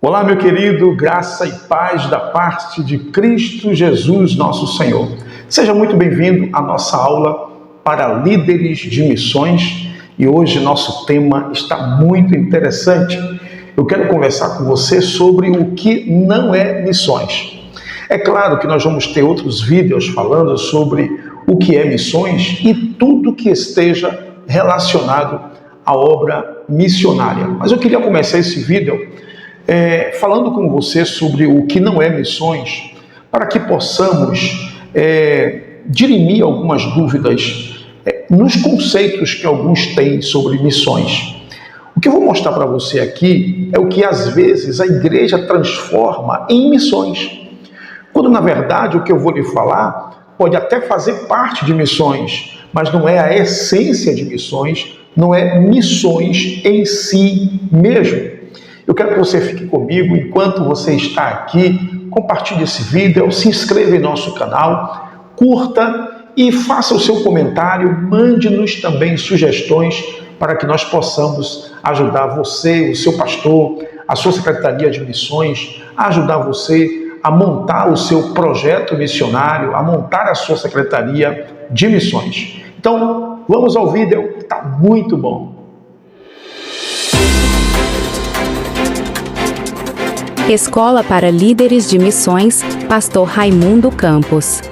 Olá, meu querido, graça e paz da parte de Cristo Jesus, nosso Senhor. Seja muito bem-vindo à nossa aula para líderes de missões e hoje nosso tema está muito interessante. Eu quero conversar com você sobre o que não é missões. É claro que nós vamos ter outros vídeos falando sobre o que é missões e tudo que esteja relacionado à obra missionária. Mas eu queria começar esse vídeo falando com você sobre o que não é missões, para que possamos dirimir algumas dúvidas nos conceitos que alguns têm sobre missões. O que eu vou mostrar para você aqui é o que às vezes a igreja transforma em missões, quando na verdade o que eu vou lhe falar pode até fazer parte de missões, mas não é a essência de missões, não é missões em si mesmo. Eu quero que você fique comigo enquanto você está aqui, compartilhe esse vídeo, se inscreva em nosso canal, curta e faça o seu comentário, mande-nos também sugestões para que nós possamos ajudar você, o seu pastor, a sua secretaria de missões, a ajudar você a montar o seu projeto missionário, a montar a sua secretaria de missões. Então, vamos ao vídeo, está muito bom. Escola para Líderes de Missões, Pastor Raimundo Campos.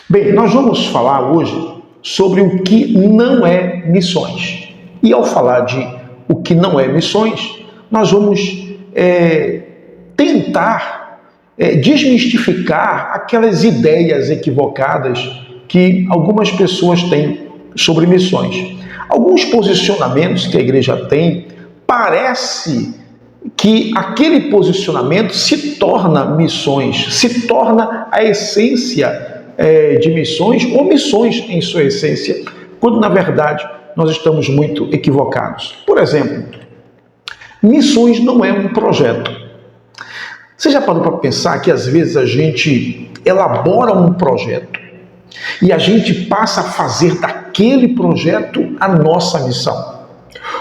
Bem, nós vamos falar hoje sobre o que não é missões. E ao falar de o que não é missões, nós vamos tentar desmistificar aquelas ideias equivocadas que algumas pessoas têm sobre missões. Alguns posicionamentos que a igreja tem parece que aquele posicionamento se torna missões, se torna a essência de missões ou missões em sua essência, quando na verdade nós estamos muito equivocados. Por exemplo, missões não é um projeto. Você já parou para pensar que às vezes a gente elabora um projeto e a gente passa a fazer daquele projeto a nossa missão?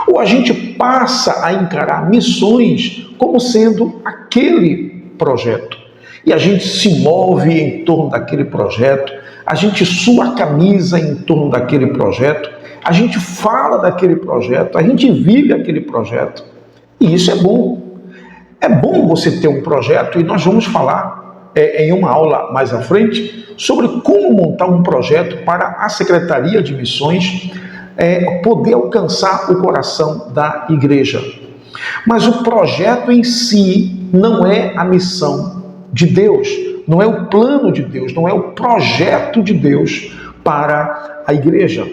Ou a gente passa a encarar missões como sendo aquele projeto. E a gente se move em torno daquele projeto, a gente sua a camisa em torno daquele projeto, a gente fala daquele projeto, a gente vive aquele projeto. E isso é bom. É bom você ter um projeto e nós vamos falar em uma aula mais à frente sobre como montar um projeto para a Secretaria de Missões poder alcançar o coração da igreja. Mas o projeto em si não é a missão de Deus, não é o plano de Deus, não é o projeto de Deus para a igreja.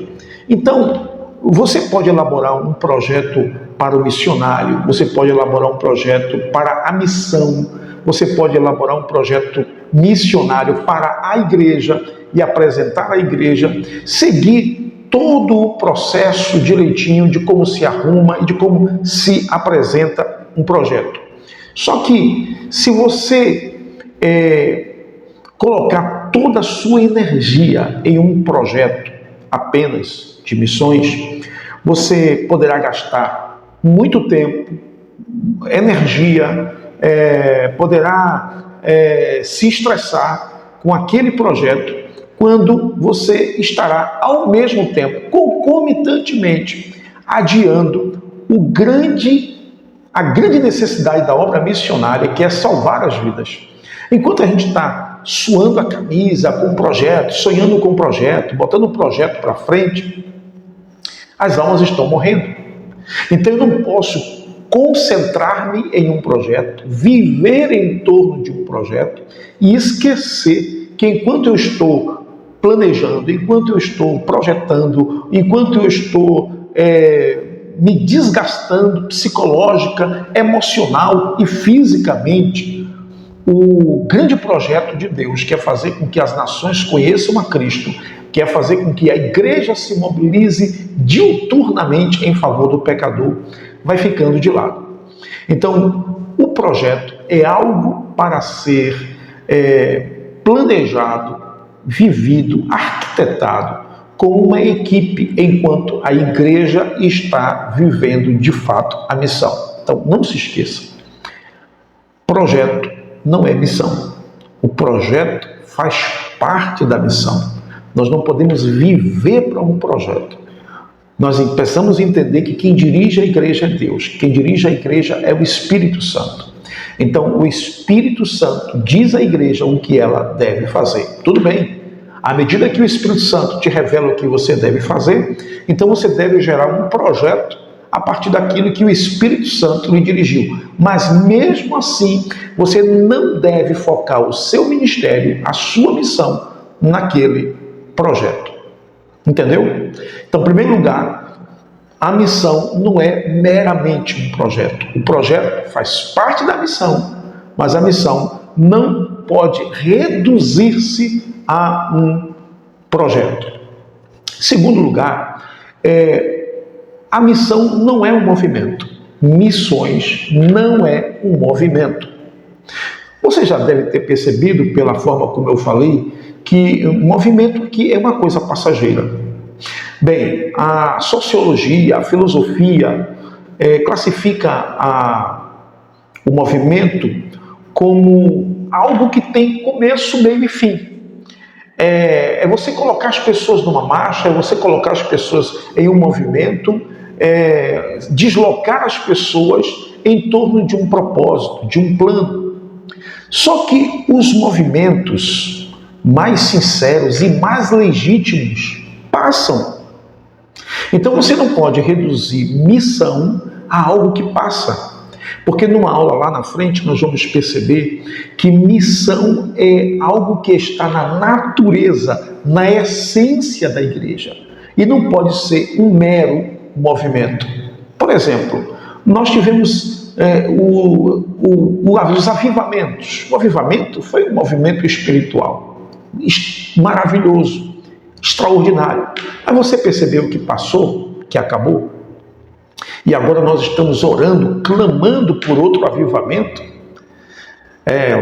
Então, você pode elaborar um projeto para o missionário, você pode elaborar um projeto para a missão, você pode elaborar um projeto missionário para a igreja e apresentar à igreja, seguir todo o processo direitinho de como se arruma e de como se apresenta um projeto. Só que se você colocar toda a sua energia em um projeto apenas de missões, você poderá gastar muito tempo, energia, poderá se estressar com aquele projeto, quando você estará, ao mesmo tempo, concomitantemente, adiando a grande necessidade da obra missionária, que é salvar as vidas. Enquanto a gente está suando a camisa com o projeto, sonhando com o projeto, botando o projeto para frente, as almas estão morrendo. Então eu não posso concentrar-me em um projeto, viver em torno de um projeto e esquecer que enquanto eu estou planejando, enquanto eu estou projetando, enquanto eu estou me desgastando psicológica, emocional e fisicamente, o grande projeto de Deus, que é fazer com que as nações conheçam a Cristo, que é fazer com que a igreja se mobilize diuturnamente em favor do pecador, vai ficando de lado. Então, o projeto é algo para ser planejado, vivido, arquitetado com uma equipe, enquanto a igreja está vivendo de fato a missão. Então, não se esqueça, projeto não é missão. O projeto faz parte da missão. Nós não podemos viver para um projeto. Nós precisamos entender que quem dirige a igreja é Deus. Quem dirige a igreja é o Espírito Santo. Então, o Espírito Santo diz à igreja o que ela deve fazer. Tudo bem. À medida que o Espírito Santo te revela o que você deve fazer, então você deve gerar um projeto a partir daquilo que o Espírito Santo lhe dirigiu. Mas mesmo assim, você não deve focar o seu ministério, a sua missão, naquele projeto. Entendeu? Então, em primeiro lugar, a missão não é meramente um projeto. O projeto faz parte da missão, mas a missão não pode reduzir-se a um projeto. Segundo lugar, a missão não é um movimento. Missões não é um movimento. Você já deve ter percebido, pela forma como eu falei, que o movimento aqui é uma coisa passageira. Bem, a sociologia, a filosofia classifica o movimento como algo que tem começo, meio e fim. É você colocar as pessoas numa marcha, é você colocar as pessoas em um movimento, deslocar as pessoas em torno de um propósito, de um plano. Só que os movimentos mais sinceros e mais legítimos passam. Então você não pode reduzir missão a algo que passa. Porque numa aula lá na frente nós vamos perceber que missão é algo que está na natureza, na essência da igreja. E não pode ser um mero movimento. Por exemplo, nós tivemos os avivamentos. O avivamento foi um movimento espiritual maravilhoso, extraordinário. Mas você percebeu que passou, que acabou? E agora nós estamos orando, clamando por outro avivamento.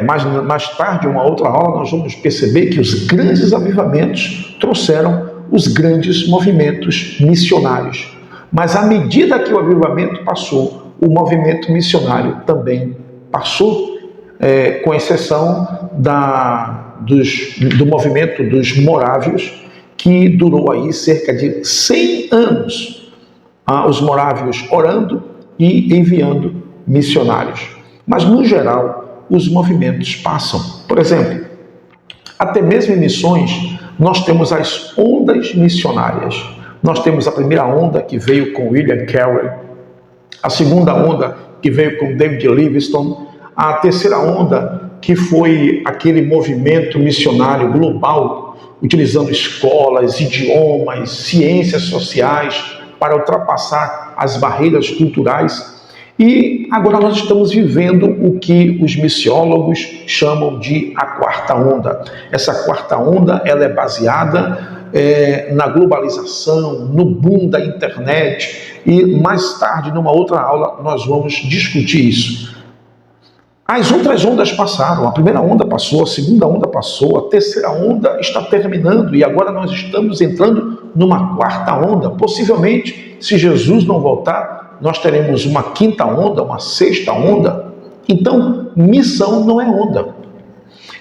Mais tarde, uma outra aula, nós vamos perceber que os grandes avivamentos trouxeram os grandes movimentos missionários. Mas à medida que o avivamento passou, o movimento missionário também passou, com exceção do movimento dos morávios, que durou aí cerca de 100 anos. Os morávios orando e enviando missionários. Mas, no geral, os movimentos passam. Por exemplo, até mesmo em missões, nós temos as ondas missionárias. Nós temos a primeira onda, que veio com William Carey, a segunda onda, que veio com David Livingstone, a terceira onda, que foi aquele movimento missionário global, utilizando escolas, idiomas, ciências sociais, para ultrapassar as barreiras culturais. E agora nós estamos vivendo o que os missiólogos chamam de a quarta onda. Essa quarta onda ela é baseada na globalização, no boom da internet, e mais tarde, numa outra aula, nós vamos discutir isso. As outras ondas passaram, a primeira onda passou, a segunda onda passou, a terceira onda está terminando e agora nós estamos entrando numa quarta onda. Possivelmente, se Jesus não voltar, nós teremos uma quinta onda, uma sexta onda. Então, missão não é onda.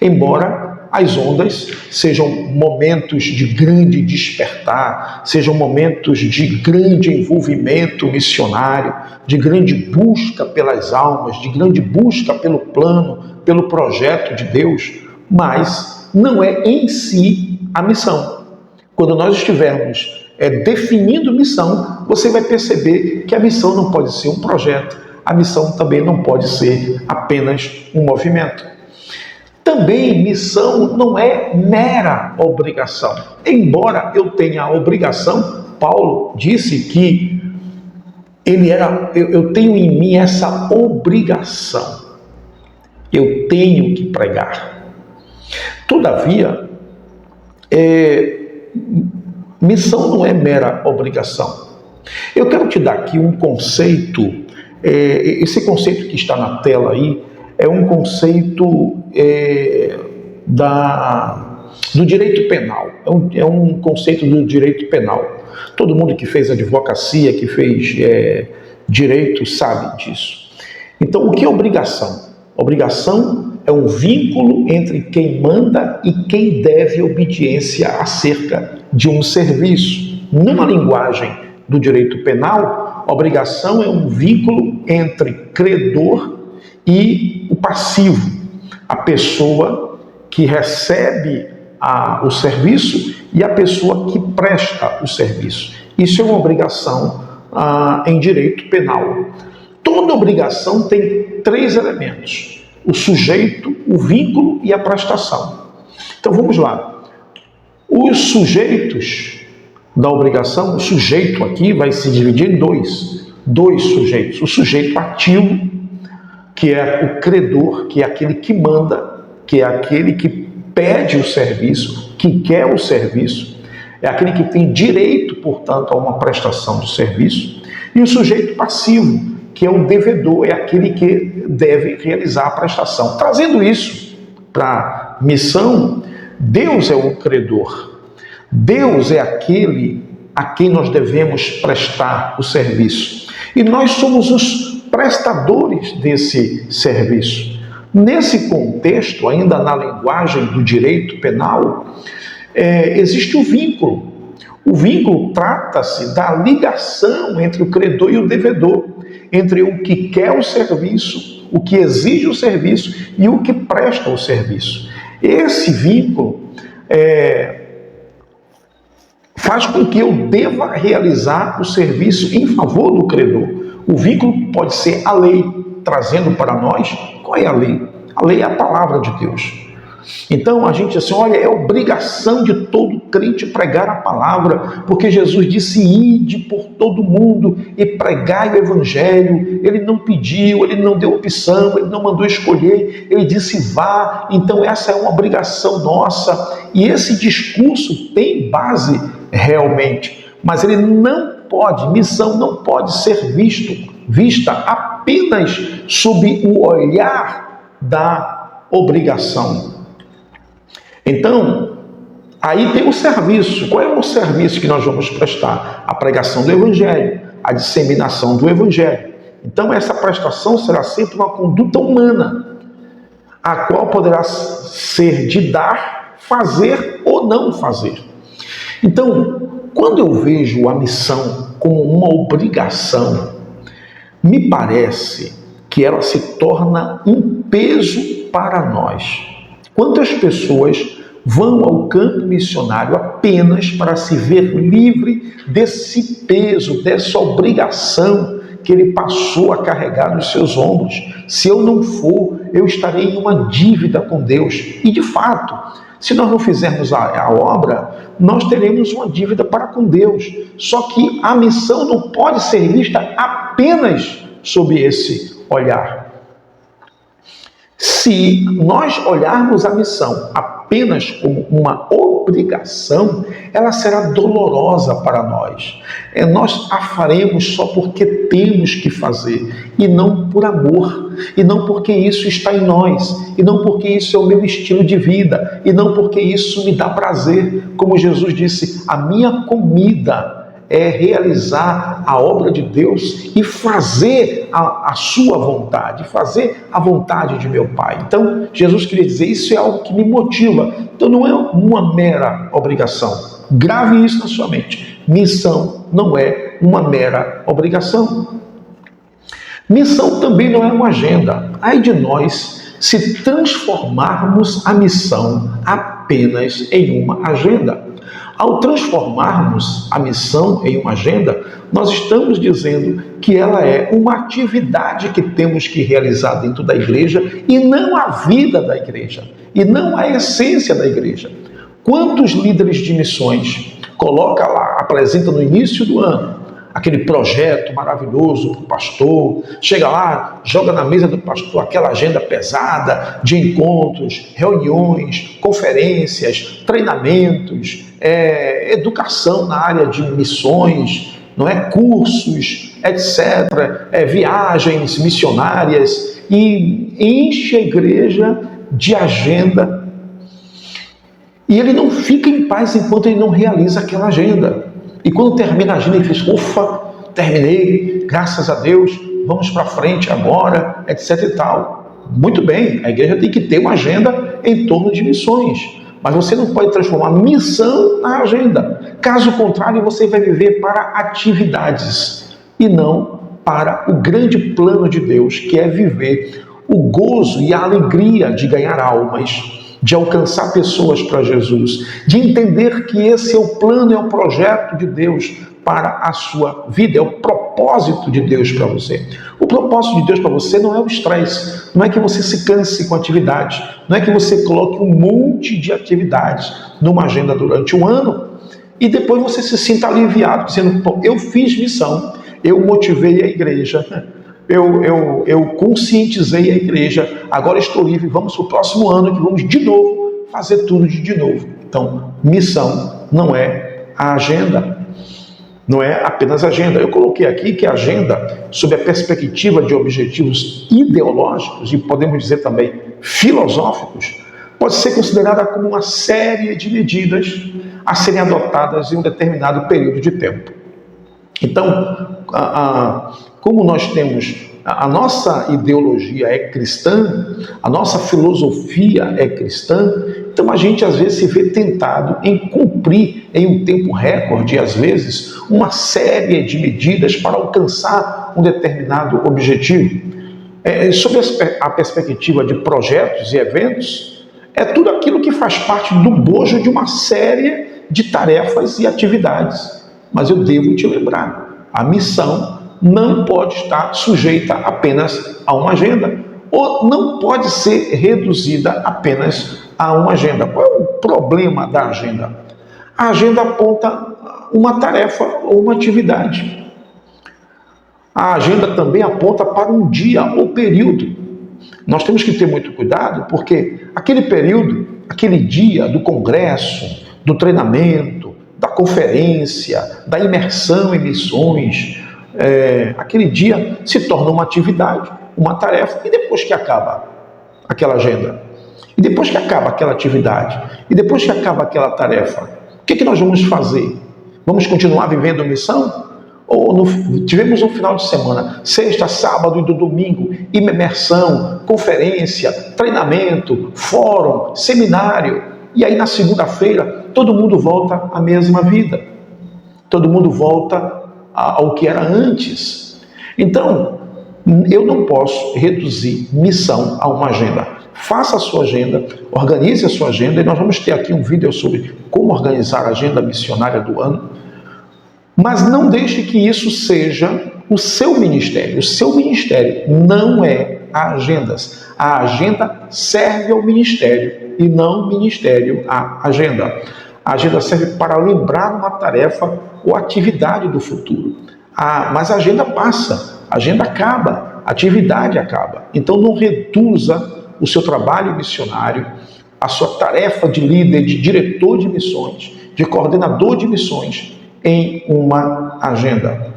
Embora as ondas sejam momentos de grande despertar, sejam momentos de grande envolvimento missionário, de grande busca pelas almas, de grande busca pelo plano, pelo projeto de Deus, mas não é em si a missão. Quando nós estivermos definindo missão, você vai perceber que a missão não pode ser um projeto, a missão também não pode ser apenas um movimento. Também missão não é mera obrigação. Embora eu tenha a obrigação, Paulo disse que eu tenho em mim essa obrigação. Eu tenho que pregar. Todavia, missão não é mera obrigação. Eu quero te dar aqui um conceito, esse conceito que está na tela aí, é um conceito do direito penal. É um conceito do direito penal. Todo mundo que fez advocacia, que fez direito, sabe disso. Então, o que é obrigação? Obrigação é um vínculo entre quem manda e quem deve obediência acerca de um serviço. Numa linguagem do direito penal, obrigação é um vínculo entre credor e o passivo, a pessoa que recebe o serviço e a pessoa que presta o serviço. Isso é uma obrigação em direito penal. Toda obrigação tem 3 elementos: o sujeito, o vínculo e a prestação. Então vamos lá. Os sujeitos da obrigação, o sujeito aqui vai se dividir em dois sujeitos. O sujeito ativo, que é o credor, que é aquele que manda, que é aquele que pede o serviço, que quer o serviço, é aquele que tem direito, portanto, a uma prestação de serviço. E o sujeito passivo, que é o devedor, é aquele que deve realizar a prestação. Trazendo isso para a missão, Deus é o credor. Deus é aquele a quem nós devemos prestar o serviço. E nós somos os prestadores desse serviço. Nesse contexto, ainda na linguagem do direito penal, existe o vínculo. O vínculo trata-se da ligação entre o credor e o devedor, entre o que quer o serviço, o que exige o serviço e o que presta o serviço. Esse vínculo faz com que eu deva realizar o serviço em favor do credor. O vínculo pode ser a lei, trazendo para nós, qual é a lei? A lei é a palavra de Deus. Então a gente diz assim, olha, é obrigação de todo crente pregar a palavra, porque Jesus disse, ide por todo mundo e pregai o evangelho. Ele não pediu, ele não deu opção, ele não mandou escolher, ele disse vá. Então essa é uma obrigação nossa, e esse discurso tem base realmente, mas ele não pode, missão não pode ser vista apenas sob o olhar da obrigação. Então, aí tem o serviço. Qual é o serviço que nós vamos prestar? A pregação do Evangelho, a disseminação do Evangelho. Então, essa prestação será sempre uma conduta humana, a qual poderá ser de dar, fazer ou não fazer. Então, quando eu vejo a missão como uma obrigação, me parece que ela se torna um peso para nós. Quantas pessoas vão ao campo missionário apenas para se ver livre desse peso, dessa obrigação que ele passou a carregar nos seus ombros? Se eu não for, eu estarei em uma dívida com Deus. E de fato, se nós não fizermos a obra, nós teremos uma dívida para com Deus. Só que a missão não pode ser vista apenas sob esse olhar. Se nós olharmos a missão apenas como uma obrigação, ela será dolorosa para nós. Nós a faremos só porque temos que fazer, e não por amor, e não porque isso está em nós, e não porque isso é o meu estilo de vida, e não porque isso me dá prazer. Como Jesus disse, a minha comida é realizar a obra de Deus e fazer a sua vontade, fazer a vontade de meu Pai. Então, Jesus queria dizer, isso é algo que me motiva. Então, não é uma mera obrigação. Grave isso na sua mente. Missão não é uma mera obrigação. Missão também não é uma agenda. Ai de nós se transformarmos a missão apenas em uma agenda. Ao transformarmos a missão em uma agenda, nós estamos dizendo que ela é uma atividade que temos que realizar dentro da igreja e não a vida da igreja, e não a essência da igreja. Quantos líderes de missões coloca lá, apresenta no início do ano, aquele projeto maravilhoso para o pastor, chega lá, joga na mesa do pastor aquela agenda pesada de encontros, reuniões, conferências, treinamentos, educação na área de missões, não é? Cursos, etc., viagens missionárias, e enche a igreja de agenda. E ele não fica em paz enquanto ele não realiza aquela agenda. E quando termina a agenda, ele diz, ufa, terminei, graças a Deus, vamos para frente agora, etc e tal. Muito bem, a igreja tem que ter uma agenda em torno de missões, mas você não pode transformar missão na agenda. Caso contrário, você vai viver para atividades e não para o grande plano de Deus, que é viver o gozo e a alegria de ganhar almas, de alcançar pessoas para Jesus, de entender que esse é o plano, é o projeto de Deus para a sua vida, é o propósito de Deus para você. O propósito de Deus para você não é o estresse, não é que você se canse com atividades, não é que você coloque um monte de atividades numa agenda durante um ano e depois você se sinta aliviado, dizendo, pô, eu fiz missão, eu motivei a igreja, eu conscientizei a igreja, agora estou livre, vamos para o próximo ano que vamos de novo fazer tudo de novo. Então, missão não é a agenda, não é apenas agenda. Eu coloquei aqui que a agenda, sob a perspectiva de objetivos ideológicos e podemos dizer também filosóficos, pode ser considerada como uma série de medidas a serem adotadas em um determinado período de tempo. Então, como nós temos, a nossa ideologia é cristã, a nossa filosofia é cristã, então a gente às vezes se vê tentado em cumprir em um tempo recorde, às vezes, uma série de medidas para alcançar um determinado objetivo. Sob a perspectiva de projetos e eventos, é tudo aquilo que faz parte do bojo de uma série de tarefas e atividades. Mas eu devo te lembrar, a missão não pode estar sujeita apenas a uma agenda, ou não pode ser reduzida apenas a uma agenda. Qual é o problema da agenda? A agenda aponta uma tarefa ou uma atividade. A agenda também aponta para um dia ou período. Nós temos que ter muito cuidado, porque aquele período, aquele dia do congresso, do treinamento, da conferência, da imersão em missões, aquele dia se torna uma atividade, uma tarefa, e depois que acaba aquela agenda, e depois que acaba aquela atividade, e depois que acaba aquela tarefa, o que nós vamos fazer? Vamos continuar vivendo a missão? Ou tivemos um final de semana, sexta, sábado e domingo, imersão, conferência, treinamento, fórum, seminário, e aí na segunda-feira todo mundo volta à mesma vida, todo mundo volta ao que era antes. Então, eu não posso reduzir missão a uma agenda. Faça a sua agenda, organize a sua agenda, e nós vamos ter aqui um vídeo sobre como organizar a agenda missionária do ano, mas não deixe que isso seja o seu ministério. O seu ministério não é a agendas. A agenda serve ao ministério e não o ministério à agenda. A agenda serve para lembrar uma tarefa ou atividade do futuro. Mas a agenda passa, a agenda acaba, a atividade acaba. Então não reduza o seu trabalho missionário, a sua tarefa de líder, de diretor de missões, de coordenador de missões, em uma agenda.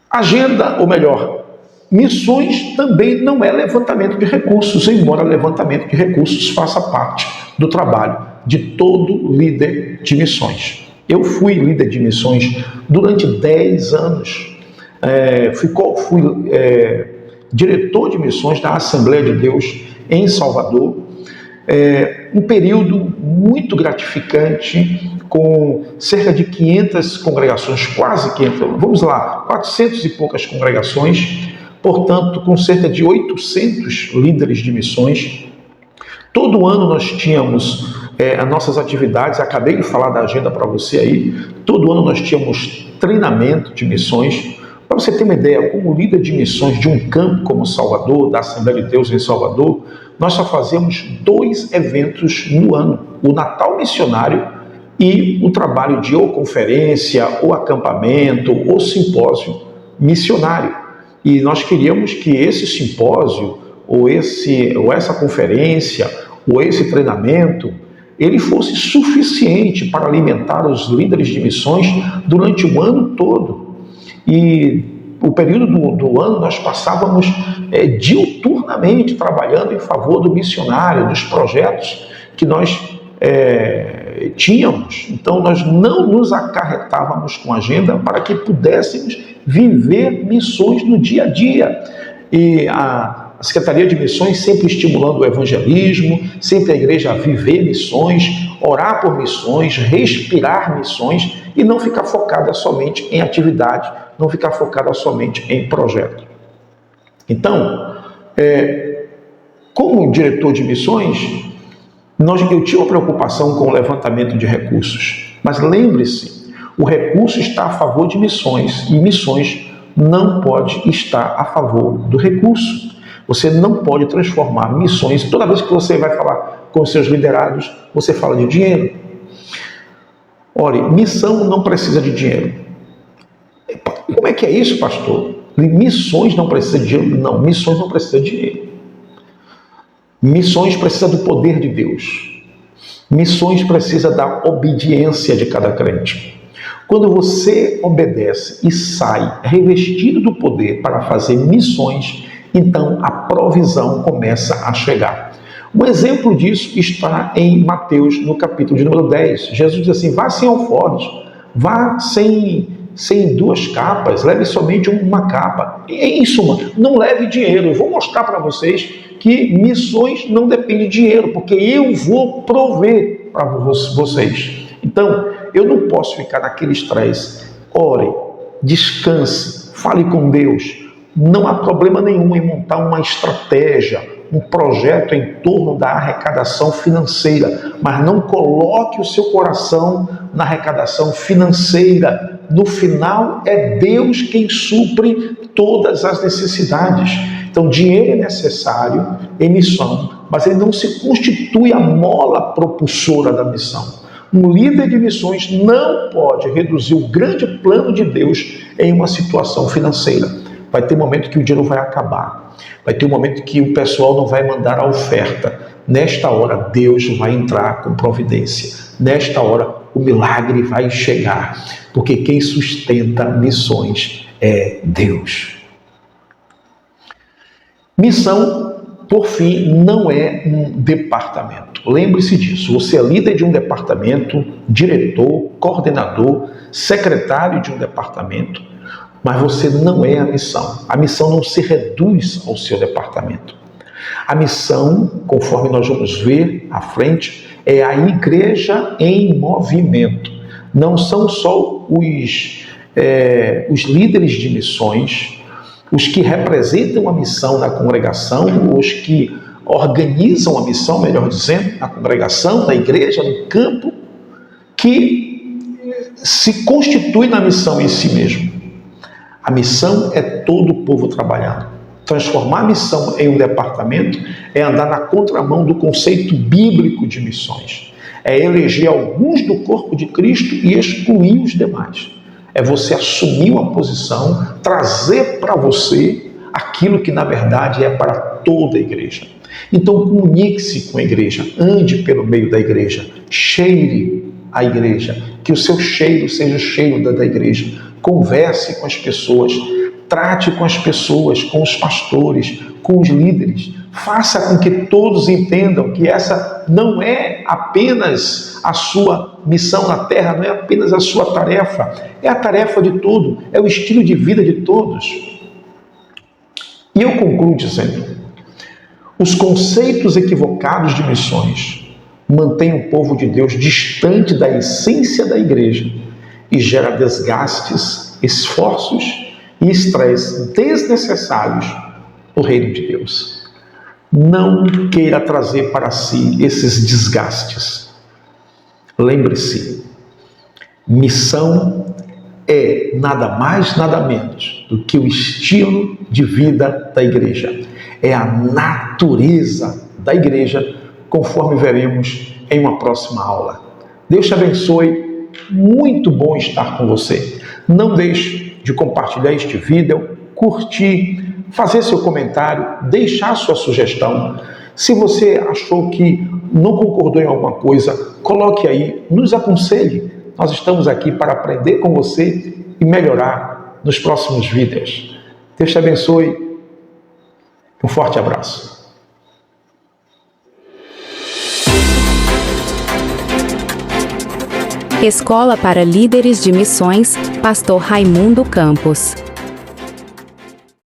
Agenda, ou melhor, missões também não é levantamento de recursos, embora levantamento de recursos faça parte do trabalho de todo líder de missões. Eu fui líder de missões durante 10 anos. Fui diretor de missões da Assembleia de Deus em Salvador. Um período muito gratificante, com cerca de 500 congregações, quase 500, vamos lá, 400 e poucas congregações, portanto, com cerca de 800 líderes de missões. Todo ano nós tínhamos as nossas atividades, acabei de falar da agenda para você aí, todo ano nós tínhamos treinamento de missões. Para você ter uma ideia, como líder de missões de um campo como Salvador, da Assembleia de Deus em Salvador, nós só fazemos 2 eventos no ano, o Natal Missionário e o trabalho de ou conferência, ou acampamento, ou simpósio missionário. E nós queríamos que esse simpósio, ou essa conferência, ou esse treinamento, ele fosse suficiente para alimentar os líderes de missões durante o ano todo. E o período do ano nós passávamos diuturnamente trabalhando em favor do missionário, dos projetos que nós tínhamos, então nós não nos acarretávamos com agenda para que pudéssemos viver missões no dia a dia. E a Secretaria de Missões sempre estimulando o evangelismo, sempre a igreja a viver missões, orar por missões, respirar missões e não ficar focada somente em atividade, não ficar focada somente em projeto. Então, como diretor de missões, eu tinha uma preocupação com o levantamento de recursos. Mas lembre-se, o recurso está a favor de missões e missões não pode estar a favor do recurso. Você não pode transformar missões. Toda vez que você vai falar com os seus liderados, você fala de dinheiro. Olha, missão não precisa de dinheiro. Como é que é isso, pastor? Missões não precisam de dinheiro? Não, missões não precisam de dinheiro. Missões precisam do poder de Deus. Missões precisam da obediência de cada crente. Quando você obedece e sai revestido do poder para fazer missões, então a provisão começa a chegar. Um exemplo disso está em Mateus, no capítulo de número 10. Jesus diz assim: vá sem alforjes, vá sem 2 capas, leve somente uma capa. Em suma, não leve dinheiro. Eu vou mostrar para vocês que missões não dependem de dinheiro, porque eu vou prover para vocês. Então, eu não posso ficar naquele estresse. Ore, descanse, fale com Deus. Não há problema nenhum em montar uma estratégia, um projeto em torno da arrecadação financeira, mas não coloque o seu coração na arrecadação financeira. No final, é Deus quem supre todas as necessidades. Então, dinheiro é necessário em missão, mas ele não se constitui a mola propulsora da missão. Um líder de missões não pode reduzir o grande plano de Deus em uma situação financeira. Vai ter um momento que o dinheiro vai acabar. Vai ter um momento que o pessoal não vai mandar a oferta. Nesta hora, Deus vai entrar com providência. Nesta hora, o milagre vai chegar. Porque quem sustenta missões é Deus. Missão, por fim, não é um departamento. Lembre-se disso. Você é líder de um departamento, diretor, coordenador, secretário de um departamento, mas você não é a missão. A missão não se reduz ao seu departamento. A missão, conforme nós vamos ver à frente, é a igreja em movimento. Não são só os líderes de missões, os que representam a missão da congregação, os que organizam a missão, melhor dizendo, na congregação, na igreja, no campo, que se constitui na missão em si mesmo. A missão é todo o povo trabalhando. Transformar a missão em um departamento é andar na contramão do conceito bíblico de missões. É eleger alguns do corpo de Cristo e excluir os demais. É você assumir uma posição, trazer para você aquilo que na verdade é para toda a igreja. Então comunique-se com a igreja, ande pelo meio da igreja, cheire a igreja, que o seu cheiro seja o cheiro da igreja. Converse com as pessoas, trate com as pessoas, com os pastores, com os líderes. Faça com que todos entendam que essa não é apenas a sua missão na terra, não é apenas a sua tarefa, é a tarefa de todo, é o estilo de vida de todos. E eu concluo dizendo: os conceitos equivocados de missões mantêm o povo de Deus distante da essência da igreja e gera desgastes, esforços e estresse desnecessários no reino de Deus. Não queira trazer para si esses desgastes. Lembre-se, missão é nada mais, nada menos do que o estilo de vida da igreja. É a natureza da igreja, conforme veremos em uma próxima aula. Deus te abençoe. Muito bom estar com você. Não deixe de compartilhar este vídeo, curtir, fazer seu comentário, deixar sua sugestão. Se você achou que não concordou em alguma coisa, coloque aí, nos aconselhe. Nós estamos aqui para aprender com você e melhorar nos próximos vídeos. Deus te abençoe. Um forte abraço. Escola para Líderes de Missões, Pastor Raimundo Campos.